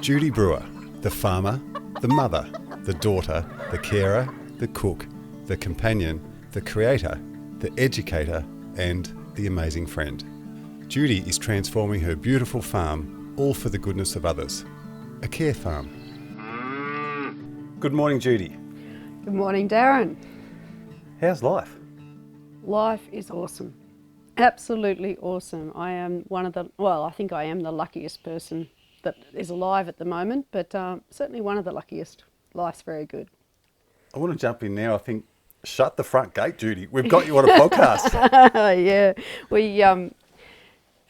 Judy Brewer, the farmer, the mother, the daughter, the carer, the cook, the companion, the creator, the educator, and the amazing friend. Judy is transforming her beautiful farm, all for the goodness of others. A care farm. Good morning, Judy. Good morning, Darren. How's life? Life is awesome. Absolutely awesome. I think I am the luckiest person that is alive at the moment, but certainly one of the luckiest. Life's very good. I want to jump in now. I think, shut the front gate, Judy. We've got you on a podcast. Yeah,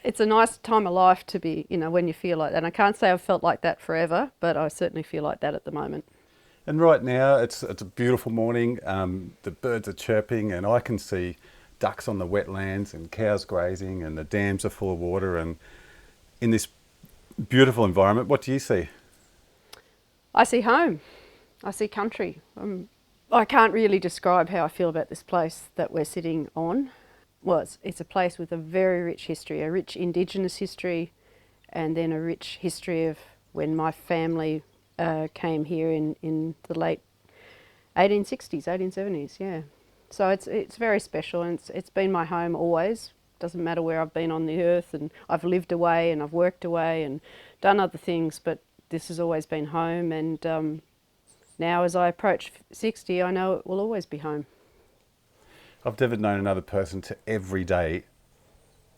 it's a nice time of life to be, when you feel like that. And I can't say I've felt like that forever, but I certainly feel like that at the moment. And right now, it's a beautiful morning. The birds are chirping, and I can see ducks on the wetlands and cows grazing, and the dams are full of water. And in this beautiful environment, what do you see? I see home. I see country. I can't really describe how I feel about this place that we're sitting on. Well, it's a place with a very rich history, a rich Indigenous history, and then a rich history of when my family came here in the late 1860s, 1870s, yeah. So it's very special, and it's been my home always. Doesn't matter where I've been on the earth, and I've lived away and I've worked away and done other things, but this has always been home. And now as I approach 60, I know it will always be home. I've never known another person to every day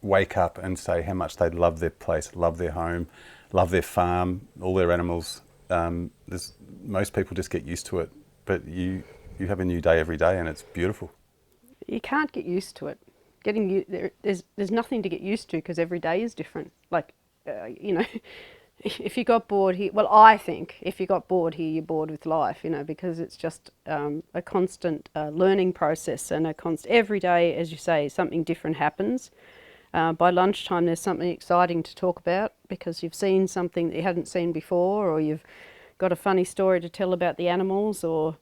wake up and say how much they love their place, love their home, love their farm, all their animals. Most people just get used to it, but you have a new day every day, and it's beautiful. You can't get used to it. There's nothing to get used to, because every day is different. If you got bored here, well, I think if you got bored here, you're bored with life, because it's just a constant learning process, and every day, as you say, something different happens. By lunchtime, there's something exciting to talk about, because you've seen something that you hadn't seen before, or you've got a funny story to tell about the animals, or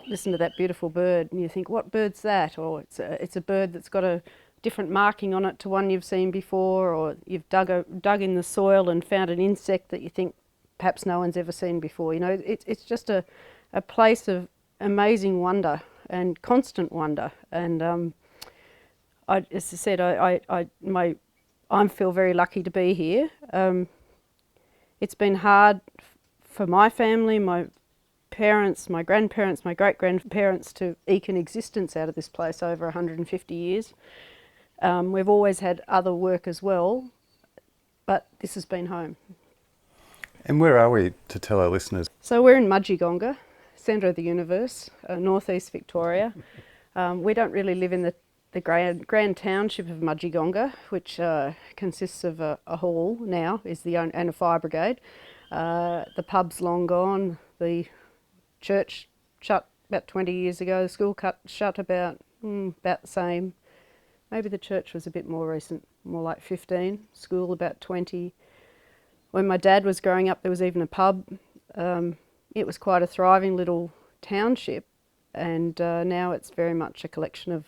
listen to that beautiful bird, and you think, what bird's that? Or it's a bird that's got a different marking on it to one you've seen before, or you've dug in the soil and found an insect that you think perhaps no one's ever seen before. It's just a place of amazing wonder and constant wonder. And as I said, I feel very lucky to be here. It's been hard for my family, my parents, my grandparents, my great-grandparents to eke an existence out of this place over 150 years. We've always had other work as well, but this has been home. And where are we, to tell our listeners? So we're in Mudgegonga, centre of the universe, northeast Victoria. We don't really live in the grand township of Mudgegonga, which consists of a hall now, and a fire brigade. The pub's long gone. The church shut about 20 years ago. The school shut about the same. Maybe the church was a bit more recent, more like 15. School about 20. When my dad was growing up, there was even a pub. It was quite a thriving little township, and now it's very much a collection of,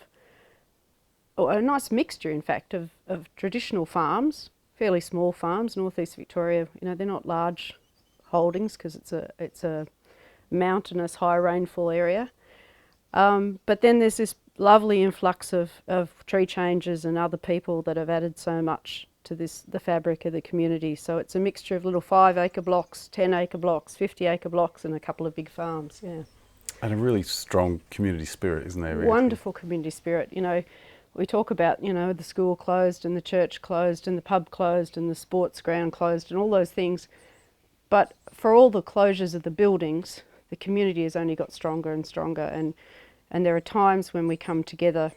or a nice mixture, in fact, of traditional farms, fairly small farms. Northeast Victoria, they're not large holdings, because it's a mountainous, high rainfall area. But then there's this lovely influx of tree changes and other people that have added so much to the fabric of the community. So it's a mixture of little 5-acre blocks, 10-acre blocks, 50-acre blocks, and a couple of big farms. Yeah. And a really strong community spirit, isn't there? Really? Wonderful community spirit. We talk about, the school closed and the church closed and the pub closed and the sports ground closed and all those things. But for all the closures of the buildings, the community has only got stronger and stronger. And there are times when we come together.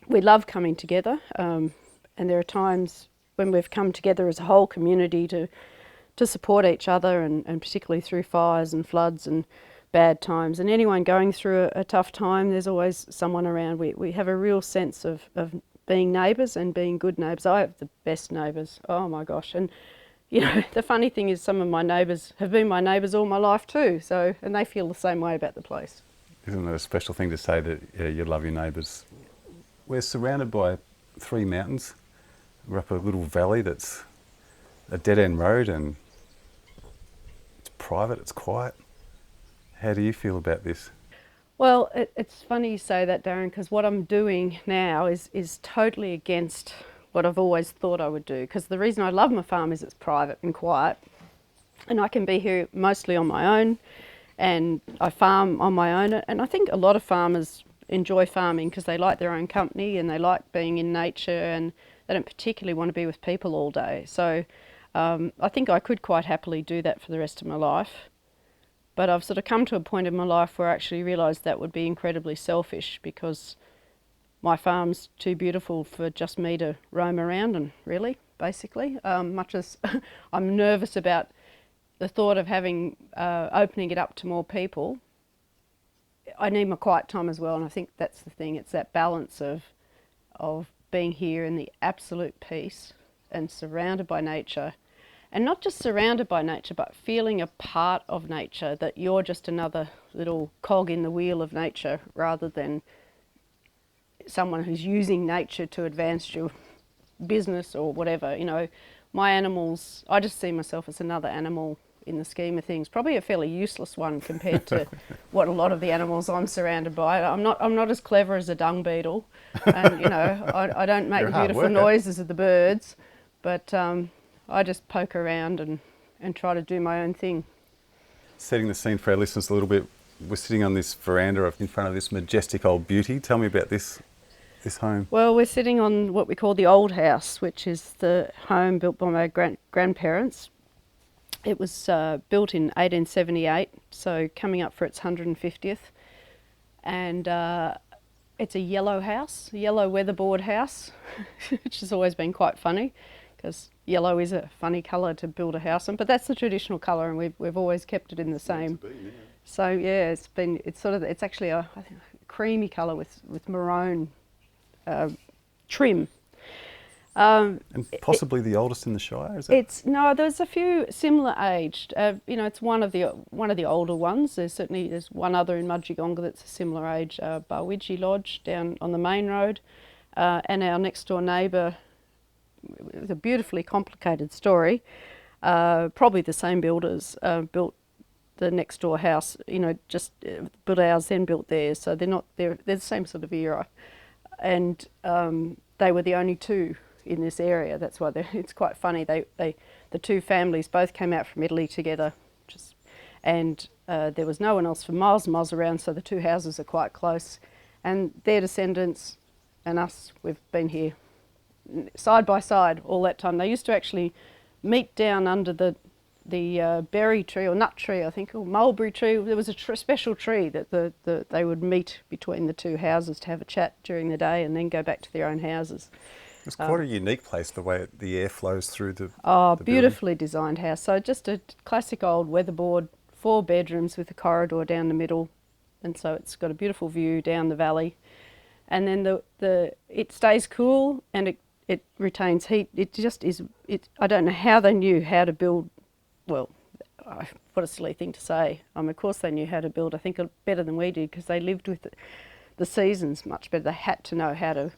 We love coming together. And there are times when we've come together as a whole community to support each other, and particularly through fires and floods and bad times. And anyone going through a tough time, there's always someone around. We have a real sense of being neighbours and being good neighbours. I have the best neighbours. Oh my gosh. And the funny thing is, some of my neighbours have been my neighbours all my life too. And they feel the same way about the place. Isn't it a special thing to say that you love your neighbours? We're surrounded by 3 mountains. We're up a little valley that's a dead-end road and it's private, it's quiet. How do you feel about this? Well, it's funny you say that, Darren, because what I'm doing now is totally against what I've always thought I would do. Because the reason I love my farm is it's private and quiet, and I can be here mostly on my own, and I farm on my own. And I think a lot of farmers enjoy farming because they like their own company and they like being in nature, and they don't particularly want to be with people all day. So I think I could quite happily do that for the rest of my life. But I've sort of come to a point in my life where I actually realised that would be incredibly selfish, because my farm's too beautiful for just me to roam around and really, basically. Much as I'm nervous about the thought of having opening it up to more people, I need my quiet time as well, and I think that's the thing. It's that balance of being here in the absolute peace and surrounded by nature, and not just surrounded by nature, but feeling a part of nature, that you're just another little cog in the wheel of nature, rather than someone who's using nature to advance your business or whatever. You know, my animals, I just see myself as another animal in the scheme of things, probably a fairly useless one compared to what a lot of the animals I'm surrounded by. I'm not as clever as a dung beetle, and you know, I don't make the beautiful noises of the birds, but I just poke around and try to do my own thing. Setting the scene for our listeners a little bit, we're sitting on this veranda in front of this majestic old beauty. Tell me about this home. Well, we're sitting on what we call the old house, which is the home built by my grandparents. It was built in 1878, so coming up for its 150th. And it's a yellow house, a yellow weatherboard house, which has always been quite funny, because yellow is a funny colour to build a house in. But that's the traditional colour, and we've always kept it in the same. So yeah, it's actually I think, a creamy colour with maroon trim. And possibly the oldest in the Shire, is it? No, there's a few similar aged. You know, it's one of the older ones. There's one other in Mudgegonga that's a similar age, Barwidgee Lodge down on the main road, and our next door neighbour. It was a beautifully complicated story. Probably the same builders built the next door house. You know, just built ours, then built theirs. So they're the same sort of era, and they were the only two in this area. That's why it's quite funny. The two families both came out from Italy together, and there was no one else for miles and miles around, so the two houses are quite close. And their descendants and us, we've been here side by side all that time. They used to actually meet down under the berry tree or nut tree, I think, or mulberry tree. There was a special tree that they would meet between the two houses to have a chat during the day and then go back to their own houses. It's quite a unique place, the way the air flows through the beautifully designed house. So just a classic old weatherboard, 4 bedrooms with a corridor down the middle, and so it's got a beautiful view down the valley. And then it stays cool and it retains heat. It just is. I don't know how they knew how to build. Well, what a silly thing to say. Of course they knew how to build. I think better than we did, because they lived with the seasons much better. They had to know how to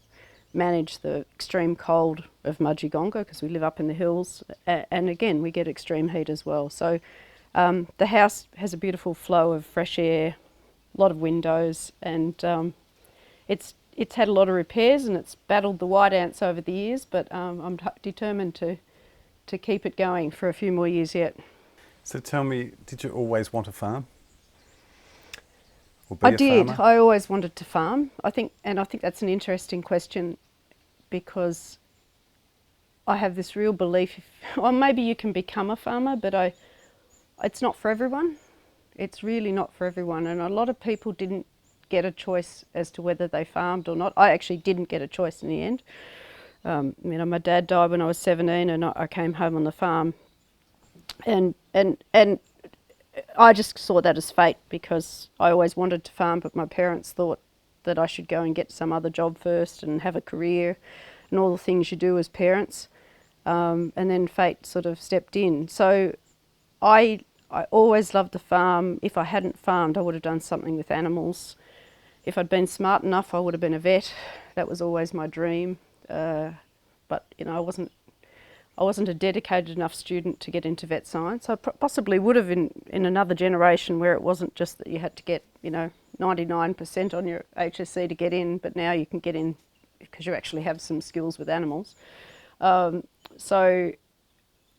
manage the extreme cold of Mudgegonga, because we live up in the hills, and again we get extreme heat as well. So the house has a beautiful flow of fresh air, a lot of windows, and it's had a lot of repairs and it's battled the white ants over the years, but I'm determined to keep it going for a few more years yet. So tell me, did you always want a farm? I did. I always wanted to farm. I think that's an interesting question, because I have this real belief, well, maybe you can become a farmer, but it's not for everyone. It's really not for everyone, and a lot of people didn't get a choice as to whether they farmed or not. I actually didn't get a choice in the end. My dad died when I was 17, and I came home on the farm, and I just saw that as fate, because I always wanted to farm, but my parents thought that I should go and get some other job first and have a career and all the things you do as parents. And then fate sort of stepped in. So I always loved the farm. If I hadn't farmed, I would have done something with animals. If I'd been smart enough, I would have been a vet. That was always my dream. But I I wasn't a dedicated enough student to get into vet science. I possibly would have in another generation where it wasn't just that you had to get, 99% on your HSC to get in, but now you can get in because you actually have some skills with animals. So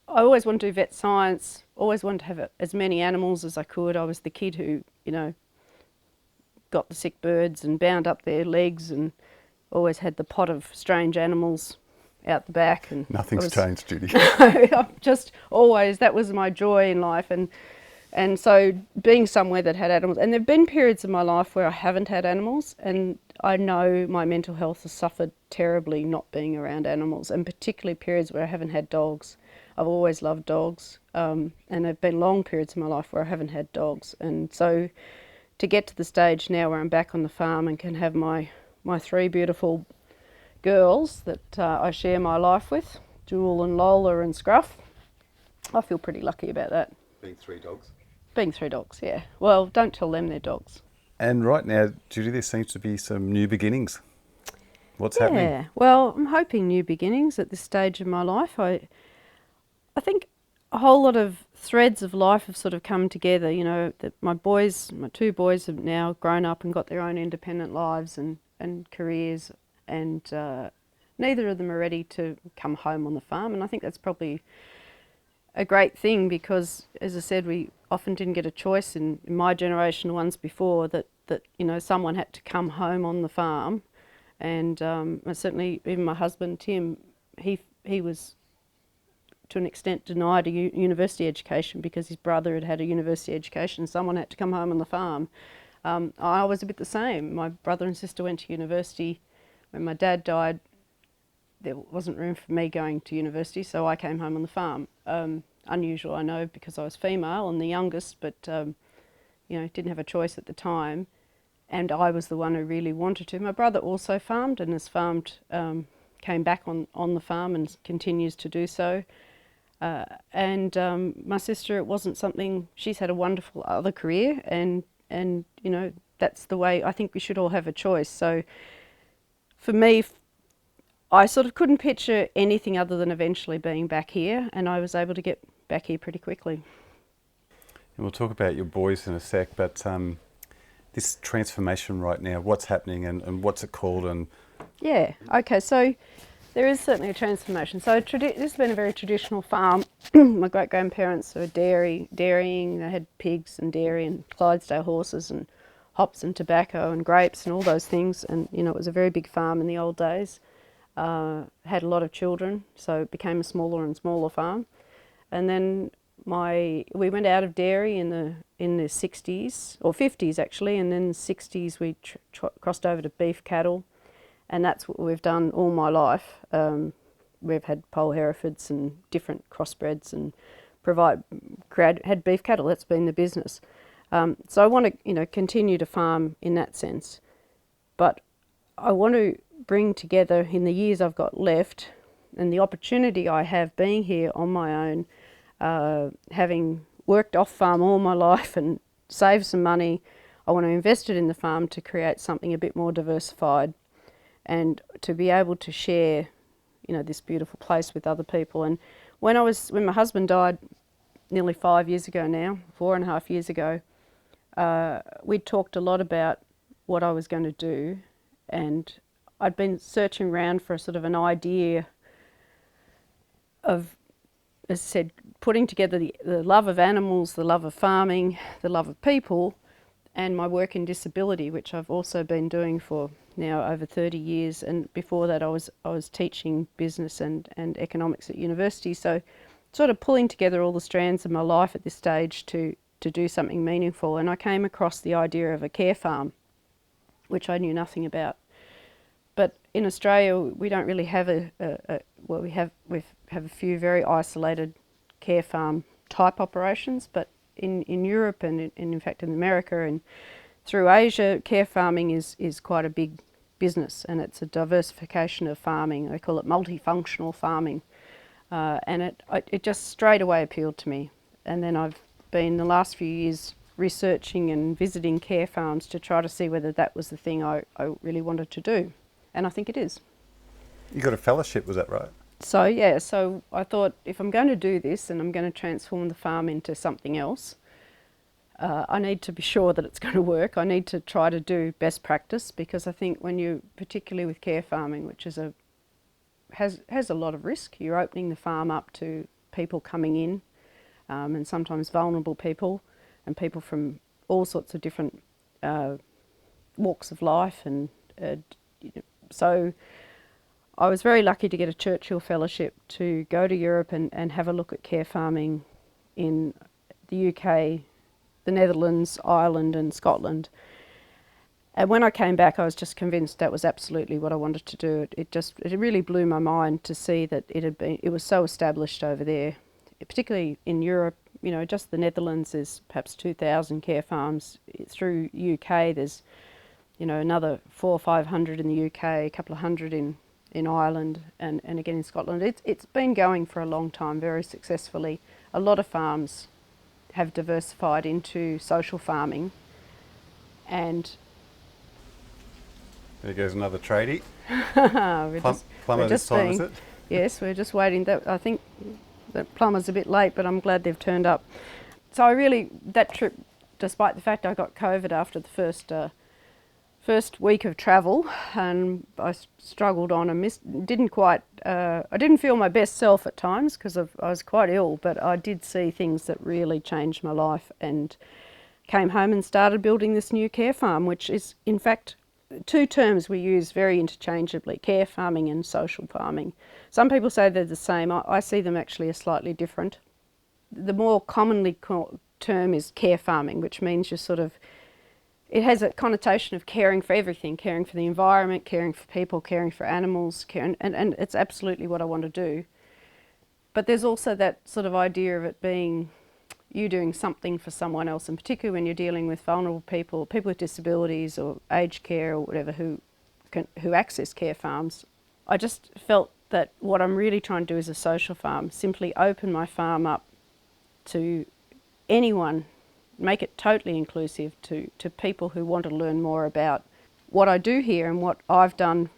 I always wanted to do vet science, always wanted to have as many animals as I could. I was the kid who, got the sick birds and bound up their legs, and always had the pot of strange animals out the back. And Nothing's changed, Judy. Just always, that was my joy in life. And so being somewhere that had animals, and there have been periods of my life where I haven't had animals, and I know my mental health has suffered terribly not being around animals, and particularly periods where I haven't had dogs. I've always loved dogs, and there have been long periods of my life where I haven't had dogs. And so to get to the stage now where I'm back on the farm and can have my 3 beautiful girls that I share my life with, Jewel and Lola and Scruff, I feel pretty lucky about that. Being 3 dogs? Being 3 dogs, yeah. Well, don't tell them they're dogs. And right now, Judy, there seems to be some new beginnings. What's happening? Yeah, well, I'm hoping new beginnings at this stage of my life. I think a whole lot of threads of life have sort of come together. That my 2 boys have now grown up and got their own independent lives and careers, and neither of them are ready to come home on the farm. And I think that's probably a great thing because, as I said, we often didn't get a choice in my generation, the ones before, that someone had to come home on the farm. And certainly even my husband, Tim, he was to an extent denied a university education because his brother had a university education. Someone had to come home on the farm. I was a bit the same. My brother and sister went to university. When my dad died, there wasn't room for me going to university, so I came home on the farm. Unusual, I know, because I was female and the youngest, but didn't have a choice at the time. And I was the one who really wanted to. My brother also farmed and has farmed, came back on the farm and continues to do so. And my sister, it wasn't something, she's had a wonderful other career, and that's the way I think we should all have a choice. So for me, I sort of couldn't picture anything other than eventually being back here, and I was able to get back here pretty quickly. And we'll talk about your boys in a sec, but this transformation right now, what's happening and what's it called? And yeah, okay, so there is certainly a transformation. So this has been a very traditional farm. My great-grandparents were dairying. They had pigs and dairy and Clydesdale horses and hops and tobacco and grapes and all those things. And, it was a very big farm in the old days. Had a lot of children, so it became a smaller and smaller farm. And then we went out of dairy in the 60s, or 50s actually, and then the 60s we crossed over to beef cattle. And that's what we've done all my life. We've had Pole Herefords and different crossbreds and had beef cattle. That's been the business. So I want to, continue to farm in that sense. But I want to bring together, in the years I've got left, and the opportunity I have being here on my own, having worked off farm all my life and saved some money, I want to invest it in the farm to create something a bit more diversified, and to be able to share, this beautiful place with other people. And when my husband died nearly 5 years ago now, 4.5 years ago, we talked a lot about what I was going to do, and I'd been searching around for a sort of an idea of, as I said, putting together the love of animals, the love of farming, the love of people, and my work in disability, which I've also been doing for now over 30 years. And before that I was teaching business and economics at university. So sort of pulling together all the strands of my life at this stage to do something meaningful. And I came across the idea of a care farm, which I knew nothing about. But in Australia, we don't really have we have a few very isolated care farm type operations, but in Europe and in fact in America and through Asia, care farming is quite a big business, and it's a diversification of farming. They call it multifunctional farming, and it just straight away appealed to me. And then I've been the last few years researching and visiting care farms to try to see whether that was the thing I really wanted to do. And I think it is. You got a fellowship, was that right? So yeah, so I thought if I'm going to do this and I'm going to transform the farm into something else, I need to be sure that it's going to work. I need to try to do best practice, because I think when you, particularly with care farming, which is has a lot of risk, you're opening the farm up to people coming in, and sometimes vulnerable people, and people from all sorts of different walks of life, and so I was very lucky to get a Churchill Fellowship to go to Europe and have a look at care farming in the UK, the Netherlands, Ireland and Scotland. And when I came back, I was just convinced that was absolutely what I wanted to do. It really blew my mind to see that it was so established over there, particularly in Europe. You know, just the Netherlands, there's perhaps 2,000 care farms. Through UK, there's, you know, another 400 or 500 in the UK, a couple of hundred in Ireland, and again in Scotland. It's been going for a long time, very successfully. A lot of farms have diversified into social farming, and There goes another tradie. we're Plumber this time, is it? Yes, we're just waiting. I think the plumber's a bit late, but I'm glad they've turned up. So that trip, despite the fact I got COVID after the first week of travel, and I struggled on and didn't quite, I didn't feel my best self at times because I was quite ill, but I did see things that really changed my life, and came home and started building this new care farm, which is in fact two terms we use very interchangeably: care farming and social farming. Some people say they're the same. I see them actually as slightly different. The more commonly term is care farming, which means it has a connotation of caring for everything, caring for the environment, caring for people, caring for animals, and it's absolutely what I want to do. But there's also that sort of idea of it being you doing something for someone else, and particularly when you're dealing with vulnerable people, people with disabilities or aged care or whatever who access care farms. I just felt that what I'm really trying to do is a social farm, simply open my farm up to anyone, make it totally inclusive to people who want to learn more about what I do here and what I've done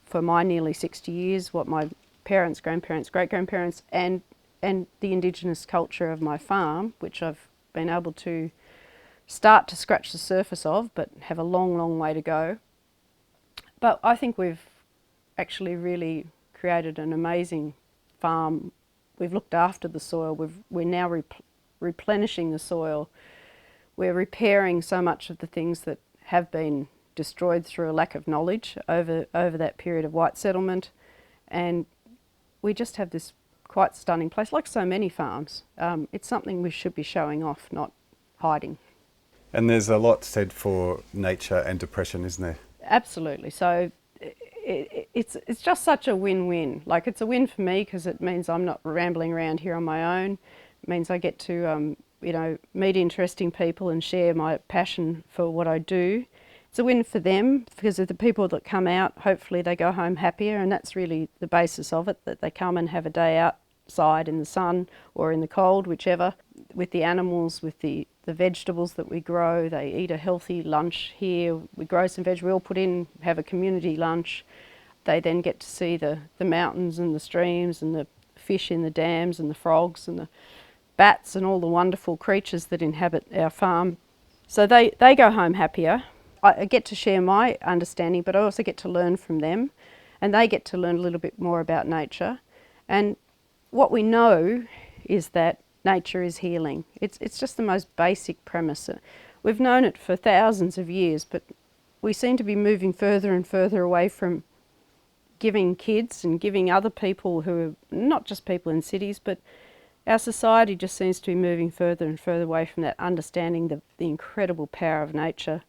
for my nearly 60 years, what my parents, grandparents, great-grandparents and the Indigenous culture of my farm, which I've been able to start to scratch the surface of, but have a long, long way to go. But I think we've actually really created an amazing farm. We've looked after the soil. We're now replenishing the soil. We're repairing so much of the things that have been destroyed through a lack of knowledge over that period of white settlement. And we just have this quite stunning place, like so many farms. It's something we should be showing off, not hiding. And there's a lot said for nature and depression, isn't there? Absolutely. So it's just such a win-win. Like, it's a win for me because it means I'm not rambling around here on my own. It means I get to meet interesting people and share my passion for what I do. It's a win for them because of the people that come out. Hopefully they go home happier, and that's really the basis of it, that they come and have a day outside in the sun or in the cold, whichever, with the animals, with the vegetables that we grow. They eat a healthy lunch here. We grow some veg, we all have a community lunch. They then get to see the mountains and the streams and the fish in the dams and the frogs and the bats and all the wonderful creatures that inhabit our farm. So they go home happier. I get to share my understanding, but I also get to learn from them, and they get to learn a little bit more about nature. And what we know is that nature is healing. It's just the most basic premise. We've known it for thousands of years, but we seem to be moving further and further away from giving kids and giving other people who are not just people in cities, but our society just seems to be moving further and further away from that, understanding the incredible power of nature,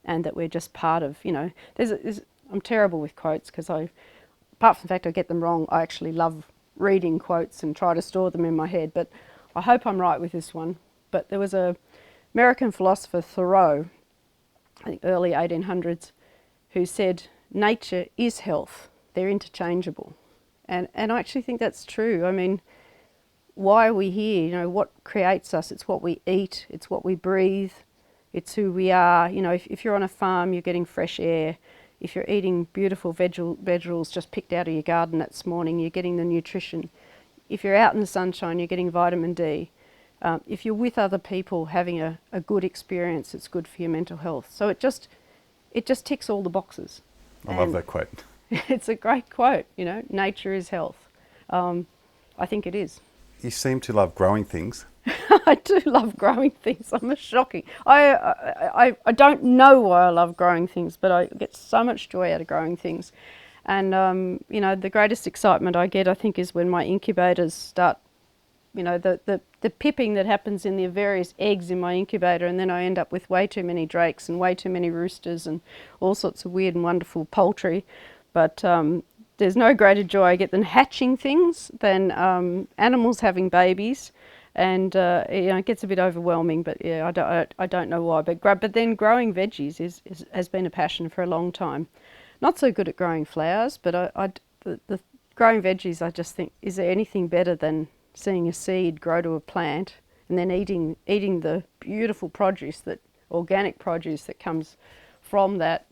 and that we're just part of, I'm terrible with quotes because apart from the fact I get them wrong, I actually love reading quotes and try to store them in my head, but I hope I'm right with this one. But there was an American philosopher, Thoreau, I think early 1800s, who said, nature is health, they're interchangeable. And I actually think that's true. I mean, why are we here? What creates us? It's what we eat, it's what we breathe, it's who we are. If you're on a farm, you're getting fresh air, If you're eating beautiful vegetables just picked out of your garden that morning, you're getting the nutrition. If you're out in the sunshine, you're getting vitamin D. If you're with other people having a good experience, it's good for your mental health. So it just ticks all the boxes. I love that quote. It's a great quote, you know, nature is health. I think it is. You seem to love growing things. I do love growing things. I'm a shocking. I don't know why I love growing things, but I get so much joy out of growing things. And, you know, the greatest excitement I get, I think, is when my incubators start, you know, the pipping that happens in the various eggs in my incubator, and then I end up with way too many drakes and way too many roosters and all sorts of weird and wonderful poultry. But there's no greater joy I get than hatching things, than animals having babies. And you know, it gets a bit overwhelming, but yeah, I don't know why. But then growing veggies has been a passion for a long time. Not so good at growing flowers, but the growing veggies, I just think, is there anything better than seeing a seed grow to a plant and then eating the beautiful produce, that organic produce that comes from that,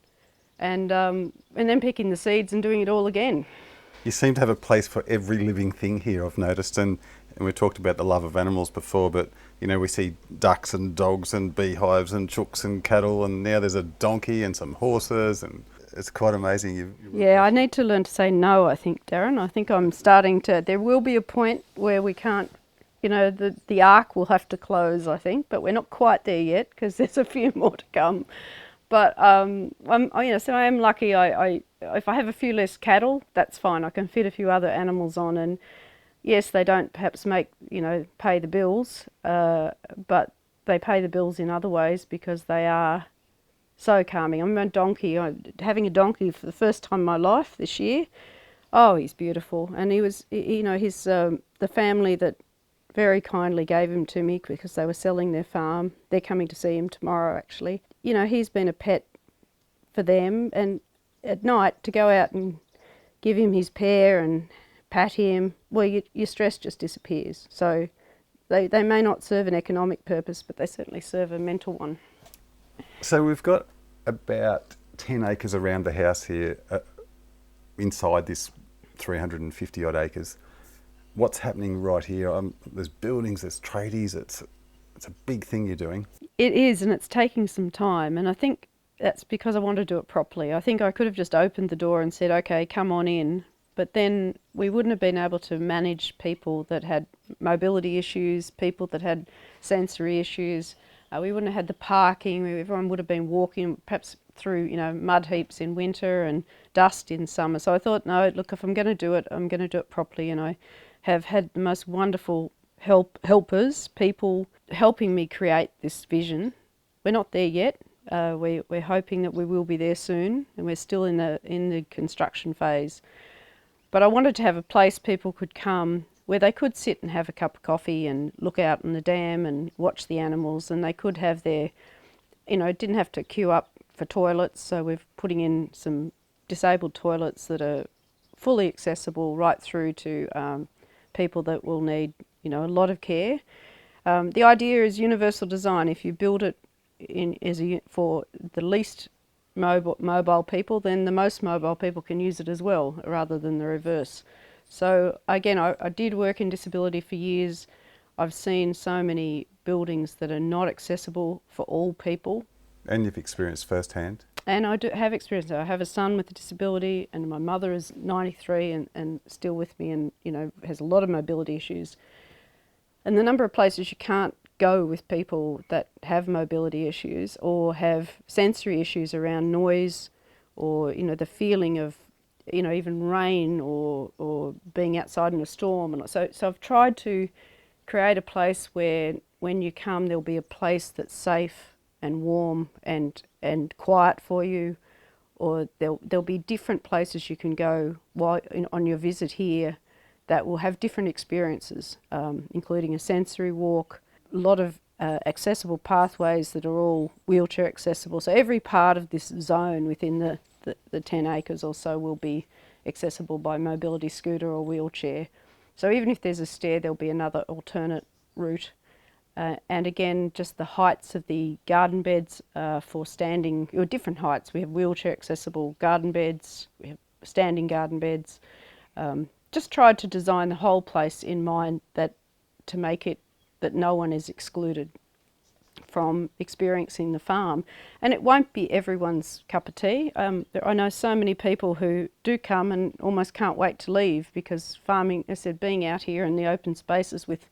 and then picking the seeds and doing it all again. You seem to have a place for every living thing here, I've noticed, and we talked about the love of animals before, but you know, we see ducks and dogs and beehives and chooks and cattle, and now there's a donkey and some horses, and it's quite amazing. Yeah, I need to learn to say no, I think, Darren. I think I'm starting to, there will be a point where we can't, you know, the arc will have to close, I think, but we're not quite there yet because there's a few more to come. But you know, so I am lucky. If I have a few less cattle, that's fine. I can fit a few other animals on, and yes, they don't perhaps pay the bills, but they pay the bills in other ways because they are so calming. I'm a donkey. Having a donkey for the first time in my life this year. Oh, he's beautiful, and he was, you know, his the family that very kindly gave him to me because they were selling their farm. They're coming to see him tomorrow, actually. You know, he's been a pet for them, and at night to go out and give him his pear and pat him, well, your stress just disappears. So they may not serve an economic purpose, but they certainly serve a mental one. So we've got about 10 acres around the house here, inside this 350 odd acres. What's happening right here? There's buildings, there's tradies, it's a big thing you're doing. It is, and it's taking some time, and I think that's because I want to do it properly. I think I could have just opened the door and said, okay, come on in, but then we wouldn't have been able to manage people that had mobility issues, people that had sensory issues. We wouldn't have had the parking. Everyone would have been walking perhaps through, you know, mud heaps in winter and dust in summer. So I thought, no, look, if I'm going to do it, I'm going to do it properly. And I have had the most wonderful helpers, people helping me create this vision. We're not there yet. We're hoping that we will be there soon, and we're still in the construction phase. But I wanted to have a place people could come where they could sit and have a cup of coffee and look out on the dam and watch the animals, and they could have their, you know, didn't have to queue up for toilets. So we're putting in some disabled toilets that are fully accessible right through to people that will need, you know, a lot of care. The idea is universal design. If you build it for the least mobile people, then the most mobile people can use it as well, rather than the reverse. So again, I did work in disability for years. I've seen so many buildings that are not accessible for all people. And you've experienced firsthand? And I do have experience. I have a son with a disability, and my mother is 93 and still with me, and, you know, has a lot of mobility issues. And the number of places you can't go with people that have mobility issues or have sensory issues around noise, or, you know, the feeling of, you know, even rain or being outside in a storm. And so I've tried to create a place where when you come, there'll be a place that's safe and warm and quiet for you, or there'll be different places you can go while on your visit here that will have different experiences, including a sensory walk, a lot of accessible pathways that are all wheelchair accessible. So every part of this zone within the 10 acres or so will be accessible by mobility scooter or wheelchair. So even if there's a stair, there'll be another alternate route. And again, just the heights of the garden beds for standing, or different heights. We have wheelchair accessible garden beds, we have standing garden beds. Just tried to design the whole place in mind that to make it that no one is excluded from experiencing the farm. And it won't be everyone's cup of tea. I know so many people who do come and almost can't wait to leave, because farming, as I said, being out here in the open spaces with,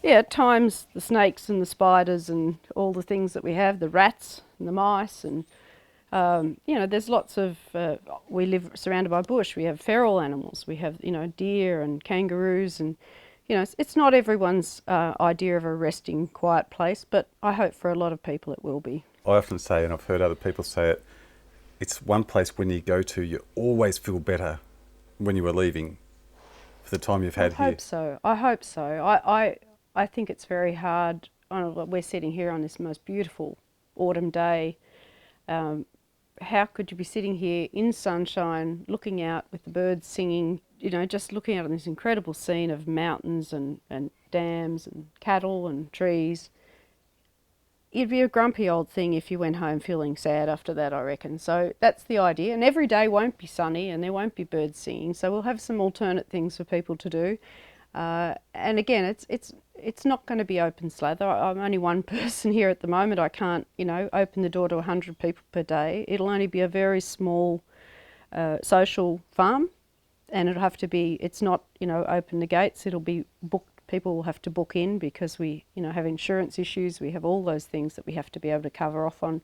at times the snakes and the spiders and all the things that we have, the rats and the mice, and there's lots of, we live surrounded by bush, we have feral animals, we have, deer and kangaroos, and it's not everyone's idea of a resting, quiet place, but I hope for a lot of people it will be. I often say, and I've heard other people say it, it's one place when you go to, you always feel better when you were leaving for the time you've had here. I hope so. I think it's very hard. We're sitting here on this most beautiful autumn day. How could you be sitting here in sunshine, looking out with the birds singing, just looking out on this incredible scene of mountains and dams and cattle and trees? You'd be a grumpy old thing if you went home feeling sad after that, I reckon. So that's the idea. And every day won't be sunny and there won't be birds singing. So we'll have some alternate things for people to do. And again, it's not going to be open slather. I'm only one person here at the moment. I can't, open the door to 100 people per day. It'll only be a very small social farm, and it'll have to be, it's not, open the gates. It'll be booked. People will have to book in because we, have insurance issues. We have all those things that we have to be able to cover off on.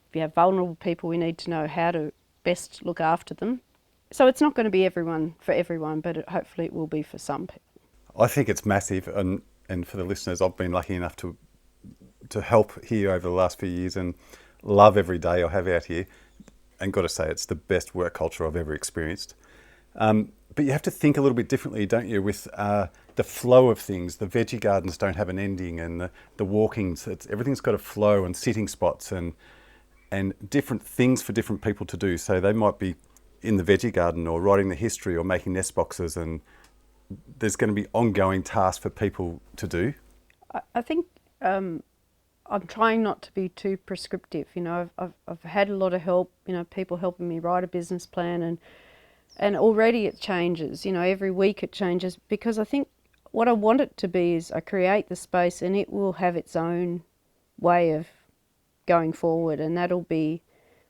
If you have vulnerable people, we need to know how to best look after them. So it's not going to be for everyone, but hopefully it will be for some people. I think it's massive, and for the listeners, I've been lucky enough to help here over the last few years and love every day I have out here, and got to say it's the best work culture I've ever experienced. But you have to think a little bit differently, don't you, with the flow of things. The veggie gardens don't have an ending, and the walkings, everything's got a flow, and sitting spots and different things for different people to do. So they might be in the veggie garden or writing the history or making nest boxes, and there's going to be ongoing tasks for people to do. I think I'm trying not to be too prescriptive. I've had a lot of help, people helping me write a business plan, and already it changes. Every week it changes, because I think what I want it to be is I create the space and it will have its own way of going forward, and that'll be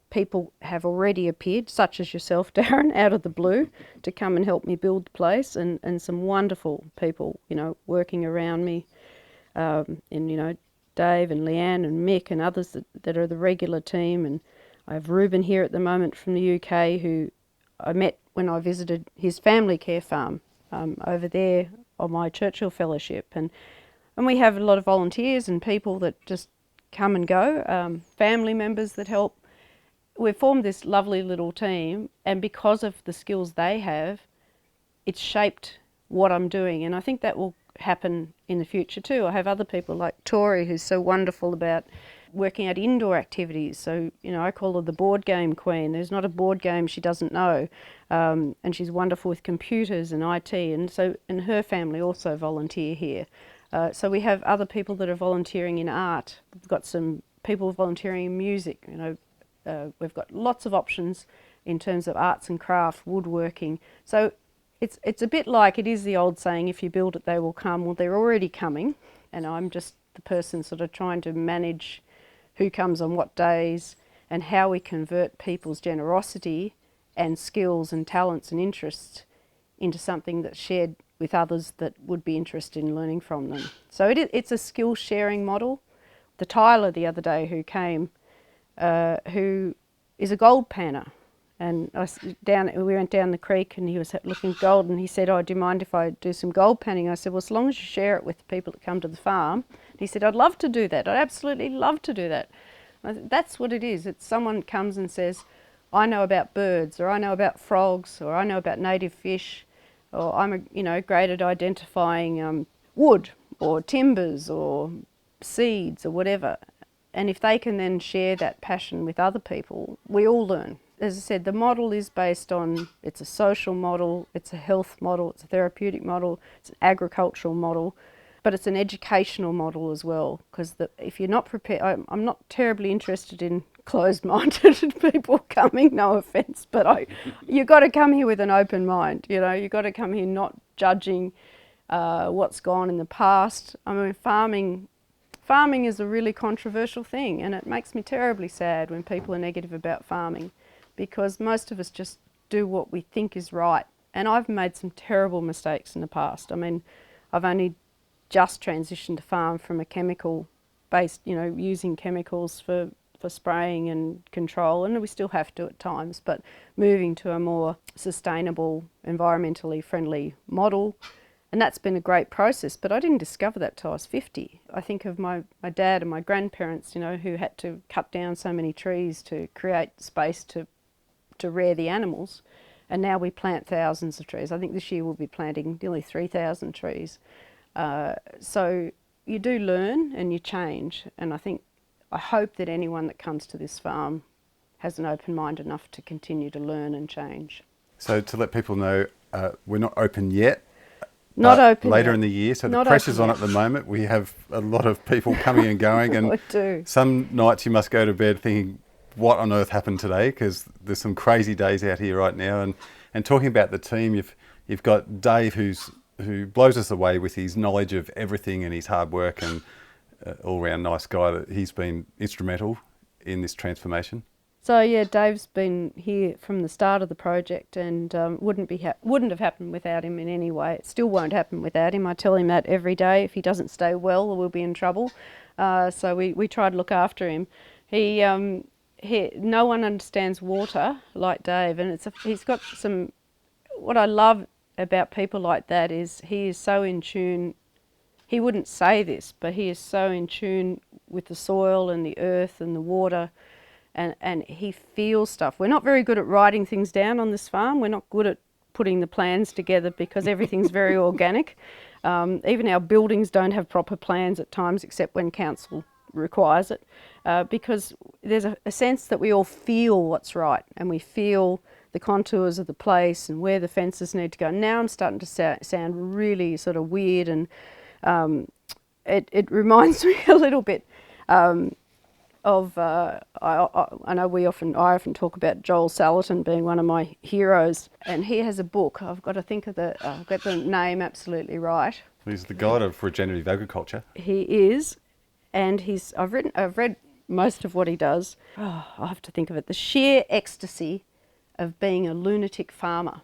people have already appeared, such as yourself, Darren, out of the blue, to come and help me build the place, and some wonderful people, working around me, and, Dave and Leanne and Mick and others that are the regular team. And I have Ruben here at the moment from the UK, who I met when I visited his family care farm over there on my Churchill Fellowship. And we have a lot of volunteers and people that just come and go, family members that help. We've formed this lovely little team, and because of the skills they have, it's shaped what I'm doing, and I think that will happen in the future too. I have other people like Tori, who's so wonderful about working out indoor activities. So, I call her the board game queen. There's not a board game she doesn't know, and she's wonderful with computers and IT, and her family also volunteer here. So we have other people that are volunteering in art. We've got some people volunteering in music, we've got lots of options in terms of arts and craft, woodworking. So it's a bit like, it is the old saying, if you build it, they will come. Well, they're already coming, and I'm just the person sort of trying to manage who comes on what days and how we convert people's generosity and skills and talents and interests into something that's shared with others that would be interested in learning from them. So it's a skill sharing model. The Tyler the other day who came, who is a gold panner, and we went down the creek and he was looking at gold, and he said, "Oh, do you mind if I do some gold panning?" I said, "Well, as long as you share it with the people that come to the farm." And he said, "I'd love to do that. I'd absolutely love to do that." That's what it is. It's someone comes and says, "I know about birds, or I know about frogs, or I know about native fish, or I'm great at identifying wood or timbers or seeds or whatever." And if they can then share that passion with other people, we all learn. As I said, the model is based on, it's a social model, it's a health model, it's a therapeutic model, it's an agricultural model. but it's an educational model as well, because if you're not prepared, I'm not terribly interested in closed-minded people coming, no offence, but you've got to come here with an open mind, you know, you've got to come here not judging what's gone in the past. I mean, farming is a really controversial thing, and it makes me terribly sad when people are negative about farming, because most of us just do what we think is right. And I've made some terrible mistakes in the past. I mean, I've only just transitioned to farm from a chemical-based, you know, using chemicals for spraying and control, and we still have to at times, but moving to a more sustainable, environmentally friendly model. And that's been a great process, but I didn't discover that till I was 50. I think of my dad and my grandparents, you know, who had to cut down so many trees to create space to rear the animals, and now we plant thousands of trees. I think this year we'll be planting nearly 3,000 trees. So you do learn and you change, and I hope that anyone that comes to this farm has an open mind enough to continue to learn and change. So to let people know, we're not open yet. Not open later yet. in the year, so Not the pressure's on yet. at the moment. We have a lot of people coming and going, and I do. some nights you must go to bed thinking, what on earth happened today? Because there's some crazy days out here right now. And talking about the team, you've got Dave who blows us away with his knowledge of everything and his hard work, and all-round nice guy. That he's been instrumental in this transformation. So yeah, Dave's been here from the start of the project, and wouldn't have happened without him in any way. It still won't happen without him. I tell him that every day. If he doesn't stay well, we'll be in trouble. So we try to look after him. No one understands water like Dave, and he's got some. What I love about people like that is he is so in tune. He wouldn't say this, but he is so in tune with the soil and the earth and the water. And he feels stuff. We're not very good at writing things down on this farm. We're not good at putting the plans together because everything's very organic. Even our buildings don't have proper plans at times, except when council requires it, because there's a sense that we all feel what's right, and we feel the contours of the place and where the fences need to go. Now I'm starting to sound really sort of weird, and it reminds me a little bit I know I often talk about Joel Salatin being one of my heroes, and he has a book. I've got to think of I've got the name absolutely right. He's the god of regenerative agriculture. He is, and I've read most of what he does. Oh, I have to think of it. The sheer ecstasy of being a lunatic farmer.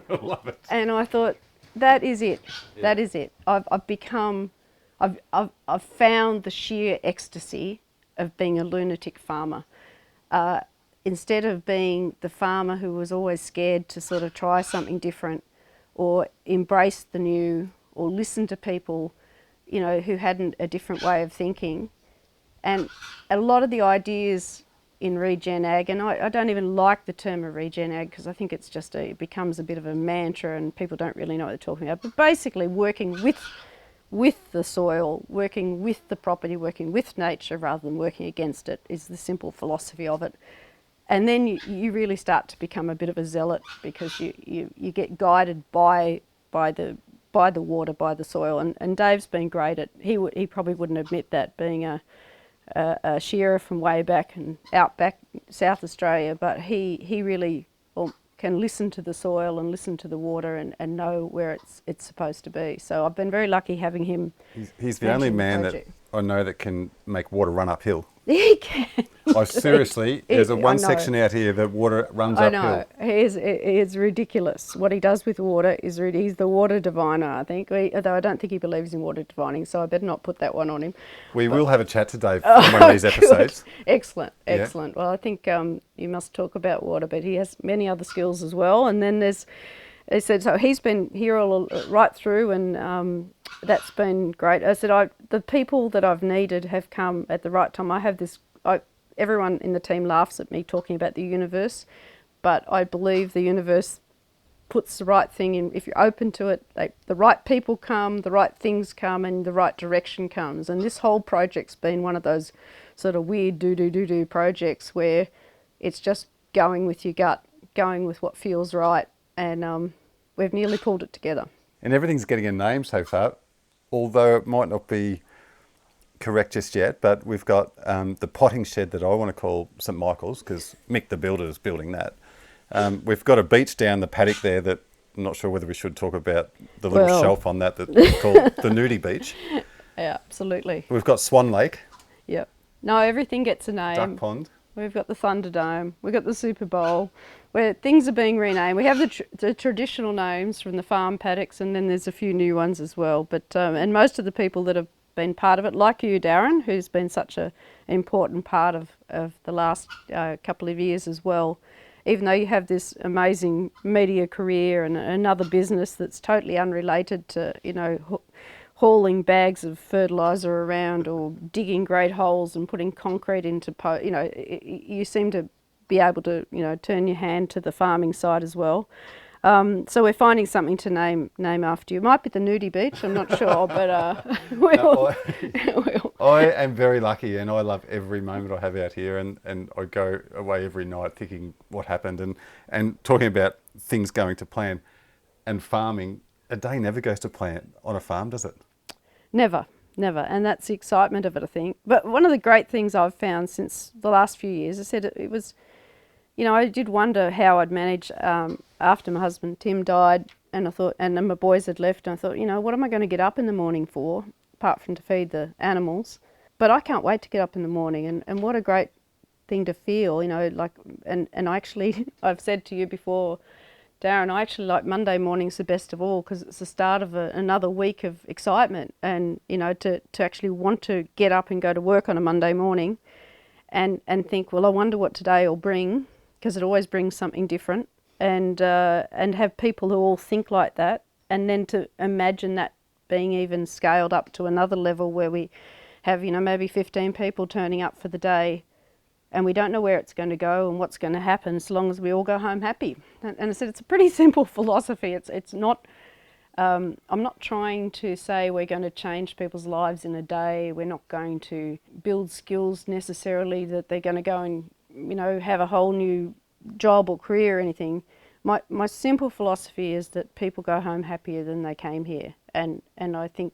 I love it. And I thought, that is it. Yeah. That is it. I've found the sheer ecstasy of being a lunatic farmer. Instead of being the farmer who was always scared to sort of try something different or embrace the new or listen to people, you know, who had a different way of thinking. And a lot of the ideas in regen ag, and I don't even like the term of regen ag because I think it's just it becomes a bit of a mantra and people don't really know what they're talking about, but basically working with the soil, working with the property, working with nature rather than working against it is the simple philosophy of it. And then you really start to become a bit of a zealot because you get guided by the water, by the soil. And Dave's been great at, he probably wouldn't admit that, being a shearer from way back and outback South Australia, but he really can listen to the soil and listen to the water and know where it's supposed to be. So I've been very lucky having him. He's the only man that I know that can make water run uphill. He can. Seriously, there's one section out here that water runs uphill. I know. It's ridiculous. What he does with water is he's the water diviner, I think. Although I don't think he believes in water divining, so I better not put that one on him. We will have a chat to Dave on one of these episodes. Excellent. Yeah. Well, I think you must talk about water, but he has many other skills as well. And then he said, so he's been here right through, and that's been great. I said, the people that I've needed have come at the right time. I have this, everyone in the team laughs at me talking about the universe, but I believe the universe puts the right thing in. If you're open to it, the right people come, the right things come, and the right direction comes. And this whole project's been one of those sort of weird do projects where it's just going with your gut, going with what feels right, and we've nearly pulled it together. And everything's getting a name so far. although it might not be correct just yet, but we've got the potting shed that I want to call St Michael's, because Mick the builder is building that. We've got a beach down the paddock there that I'm not sure whether we should talk about the little shelf on that's called the Nudie Beach. Yeah, absolutely. We've got Swan Lake. Yep. No, everything gets a name. Duck Pond. We've got the Thunderdome. We've got the Super Bowl, where things are being renamed. We have the traditional names from the farm paddocks, and then there's a few new ones as well. But and most of the people that have been part of it, like you, Darren, who's been such an important part of the last couple of years as well, even though you have this amazing media career and another business that's totally unrelated to, you know, hauling bags of fertiliser around or digging great holes and putting concrete into, you know, you seem to be able to, you know, turn your hand to the farming side as well. So we're finding something to name after you. It might be the Nudie Beach, I'm not sure, but I am very lucky, and I love every moment I have out here, and I go away every night thinking what happened and talking about things going to plan. And farming, a day never goes to plan on a farm, does it? Never. And that's the excitement of it, I think. But one of the great things I've found since the last few years, I said it was, you know, I did wonder how I'd manage after my husband Tim died, and I thought, and then my boys had left, and I thought, you know, what am I going to get up in the morning for, apart from to feed the animals? But I can't wait to get up in the morning, and what a great thing to feel, you know, like, and I actually, I've said to you before, Darren, I actually like Monday mornings the best of all, because it's the start of another week of excitement, and, you know, to actually want to get up and go to work on a Monday morning and think, well, I wonder what today will bring, because it always brings something different, and have people who all think like that, and then to imagine that being even scaled up to another level where we have, you know, maybe 15 people turning up for the day, and we don't know where it's going to go and what's going to happen, so long as we all go home happy. And I said it's a pretty simple philosophy. It's not. I'm not trying to say we're going to change people's lives in a day. We're not going to build skills necessarily that they're going to go and, you know, have a whole new job or career or anything. My simple philosophy is that people go home happier than they came here, and I think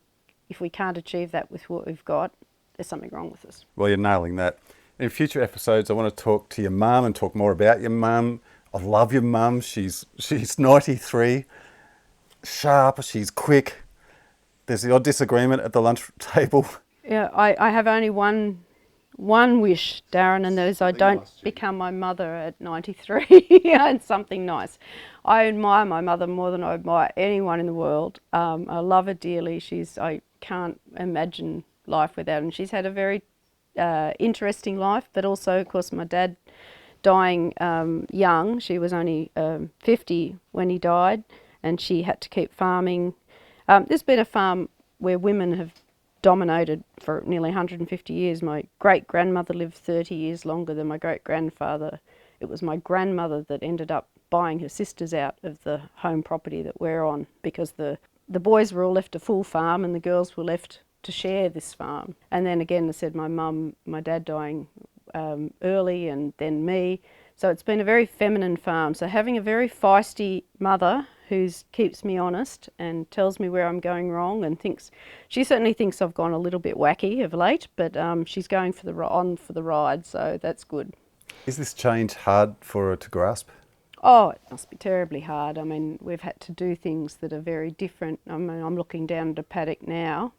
if we can't achieve that with what we've got, there's something wrong with us. Well, you're nailing that. In future episodes, I want to talk to your mum and talk more about your mum. I love your mum. She's 93, sharp, she's quick. There's the odd disagreement at the lunch table. Yeah, I have only one wish, Darren, and that is I don't become my mother at 93. And something nice. I admire my mother more than I admire anyone in the world. I love her dearly. I can't imagine life without her. And she's had a very interesting life, but also, of course, my dad dying young. She was only 50 when he died, and she had to keep farming. There's been a farm where women have dominated for nearly 150 years. My great-grandmother lived 30 years longer than my great-grandfather. It was my grandmother that ended up buying her sisters out of the home property that we're on, because the boys were all left a full farm and the girls were left to share this farm. And then again, I said my dad dying early, and then me. So it's been a very feminine farm. So having a very feisty mother who keeps me honest and tells me where I'm going wrong, and she certainly thinks I've gone a little bit wacky of late, but she's going for the ride, so that's good. Is this change hard for her to grasp? Oh, it must be terribly hard. I mean, we've had to do things that are very different. I mean, I'm looking down at a paddock now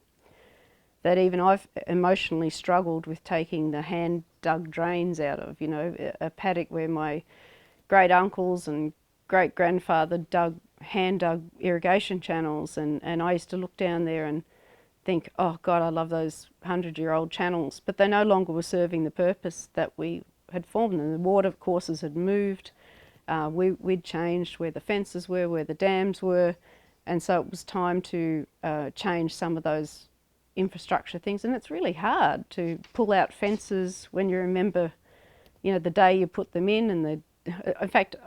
that even I've emotionally struggled with taking the hand-dug drains out of, you know, a paddock where my great-uncles and great-grandfather hand-dug irrigation channels, and I used to look down there and think, oh God, I love those 100-year-old channels, but they no longer were serving the purpose that we had formed them. The water courses had moved, we'd changed where the fences were, where the dams were, and so it was time to change some of those infrastructure things. And it's really hard to pull out fences when you remember, you know, the day you put them in. And in fact,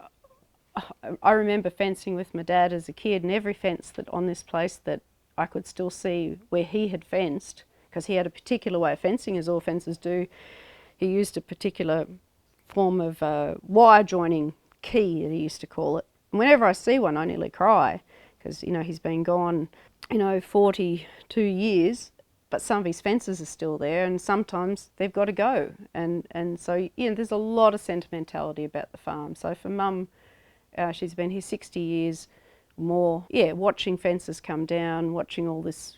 I remember fencing with my dad as a kid, and every fence that on this place that I could still see where he had fenced, because he had a particular way of fencing, as all fencers do. He used a particular form of wire joining key, that he used to call it. And whenever I see one, I nearly cry, because, you know, he's been gone, you know, 42 years, but some of his fences are still there, and sometimes they've got to go. And so, you know, there's a lot of sentimentality about the farm. So for Mum, she's been here 60 years more, yeah, watching fences come down, watching all these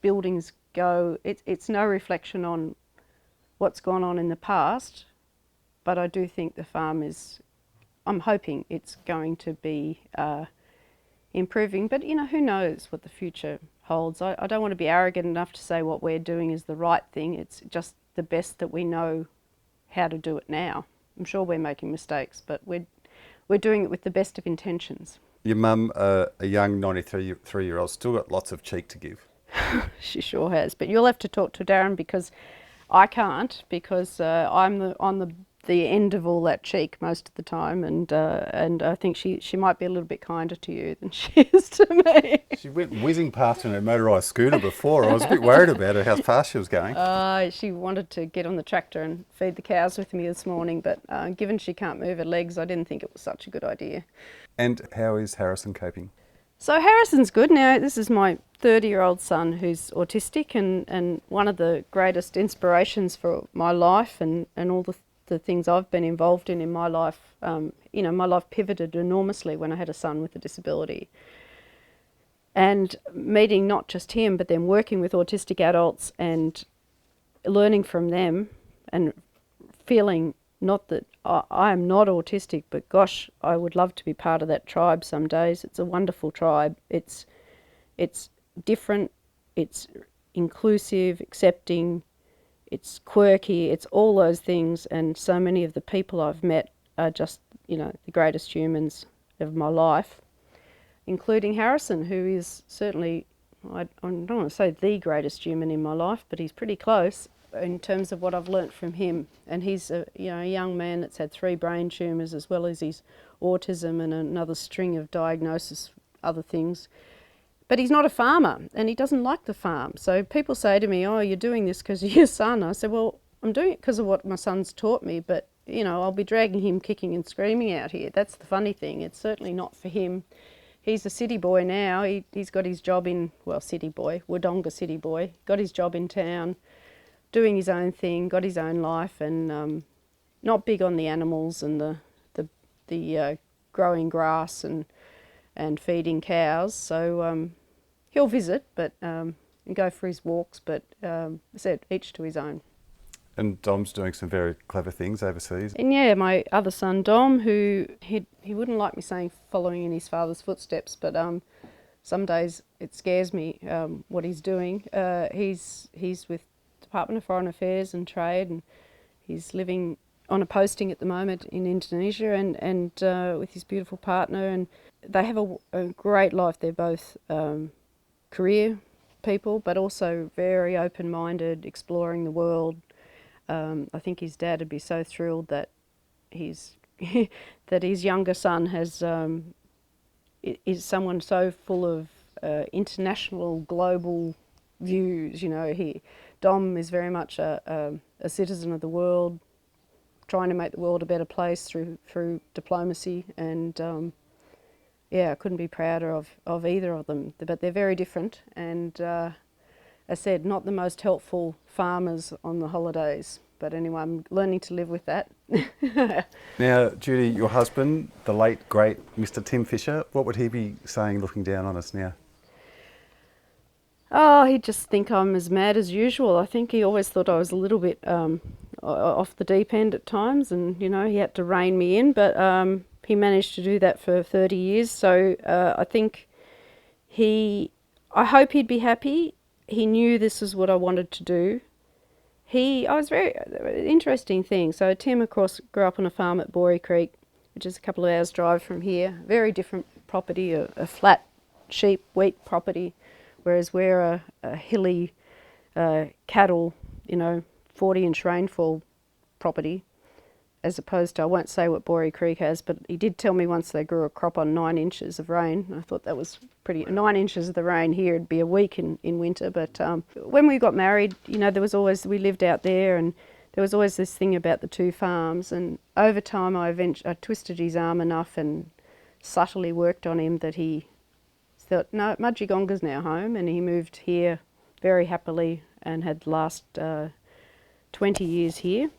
buildings go. It's no reflection on what's gone on in the past, but I do think the farm is, I'm hoping it's going to be improving, but you know, who knows what the future holds. I don't want to be arrogant enough to say what we're doing is the right thing. It's just the best that we know how to do it now. I'm sure we're making mistakes, but we're doing it with the best of intentions. Your mum, a young 93-year-old, still got lots of cheek to give. She sure has, but you'll have to talk to Darren, because I can't, because I'm on the end of all that cheek most of the time, and I think she might be a little bit kinder to you than she is to me. She went whizzing past in her motorised scooter before. I was a bit worried about her, how fast she was going. She wanted to get on the tractor and feed the cows with me this morning, but given she can't move her legs, I didn't think it was such a good idea. And how is Harrison coping? So Harrison's good now. This is my 30-year-old son who's autistic, and one of the greatest inspirations for my life and all the things I've been involved in my life. You know, my life pivoted enormously when I had a son with a disability. And meeting not just him, but then working with autistic adults and learning from them, and feeling not that I am not autistic, but gosh, I would love to be part of that tribe some days. It's a wonderful tribe. It's different, it's inclusive, accepting, it's quirky, it's all those things, and so many of the people I've met are just, you know, the greatest humans of my life, including Harrison, who is certainly, I don't want to say the greatest human in my life, but he's pretty close in terms of what I've learnt from him. And he's a young man that's had 3 brain tumours, as well as his autism and another string of diagnosis, other things. But he's not a farmer, and he doesn't like the farm. So people say to me, "Oh, you're doing this because of your son." I said, "Well, I'm doing it because of what my son's taught me, but you know, I'll be dragging him kicking and screaming out here." That's the funny thing. It's certainly not for him. He's a city boy now. He's got his job in, well, city boy, Wodonga city boy, got his job in town, doing his own thing, got his own life, and not big on the animals and the growing grass and feeding cows. So he'll visit, but and go for his walks. But I said, each to his own. And Dom's doing some very clever things overseas. And yeah, my other son Dom, who he wouldn't like me saying following in his father's footsteps, but some days it scares me what he's doing. He's with Department of Foreign Affairs and Trade, and he's living on a posting at the moment in Indonesia, and with his beautiful partner, and they have a great life. They're both career people, but also very open-minded, exploring the world. I think his dad would be so thrilled that his younger son is someone so full of international, global views. You know, Dom is very much a citizen of the world, trying to make the world a better place through diplomacy, and yeah, I couldn't be prouder of either of them. But they're very different, and as I said, not the most helpful farmers on the holidays. But anyway, I'm learning to live with that. Now, Judy, your husband, the late, great Mr. Tim Fisher, what would he be saying looking down on us now? Oh, he'd just think I'm as mad as usual. I think he always thought I was a little bit off the deep end at times, and, you know, he had to rein me in, but he managed to do that for 30 years. So I think I hope he'd be happy. He knew this is what I wanted to do. I was very interesting thing. So Tim, of course, grew up on a farm at Borey Creek, which is a couple of hours drive from here. Very different property, a flat sheep, wheat property, whereas we're a hilly cattle, 40-inch rainfall property, as opposed to, I won't say what Borey Creek has, but he did tell me once they grew a crop on 9 inches of rain. I thought that was pretty. 9 inches of the rain here, it'd be a week in winter. But when we got married, there was always, we lived out there, and there was always this thing about the 2 farms. And over time, I twisted his arm enough and subtly worked on him that he thought, no, Mudgegonga's now home, and he moved here very happily and had the last 20 years here,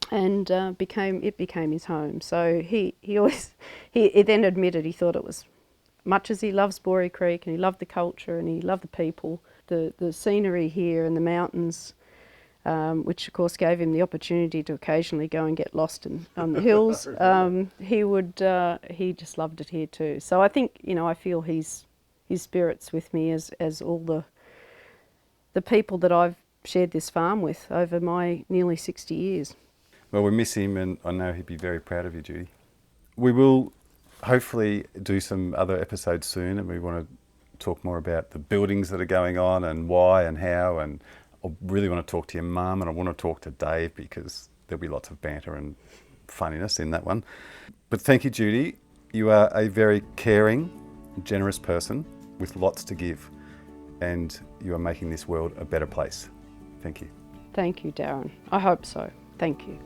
and it became his home. So he then admitted he thought it was, much as he loves Borey Creek and he loved the culture and he loved the people, the scenery here and the mountains, which of course gave him the opportunity to occasionally go and get lost on the hills. He just loved it here too. So I think, I feel his spirit's with me as all the people that I've shared this farm with over my nearly 60 years. Well, we miss him, and I know he'd be very proud of you, Judy. We will hopefully do some other episodes soon, and we want to talk more about the buildings that are going on and why and how, and I really want to talk to your mum, and I want to talk to Dave, because there'll be lots of banter and funniness in that one. But thank you, Judy. You are a very caring, generous person with lots to give, and you are making this world a better place. Thank you. Thank you, Darren. I hope so. Thank you.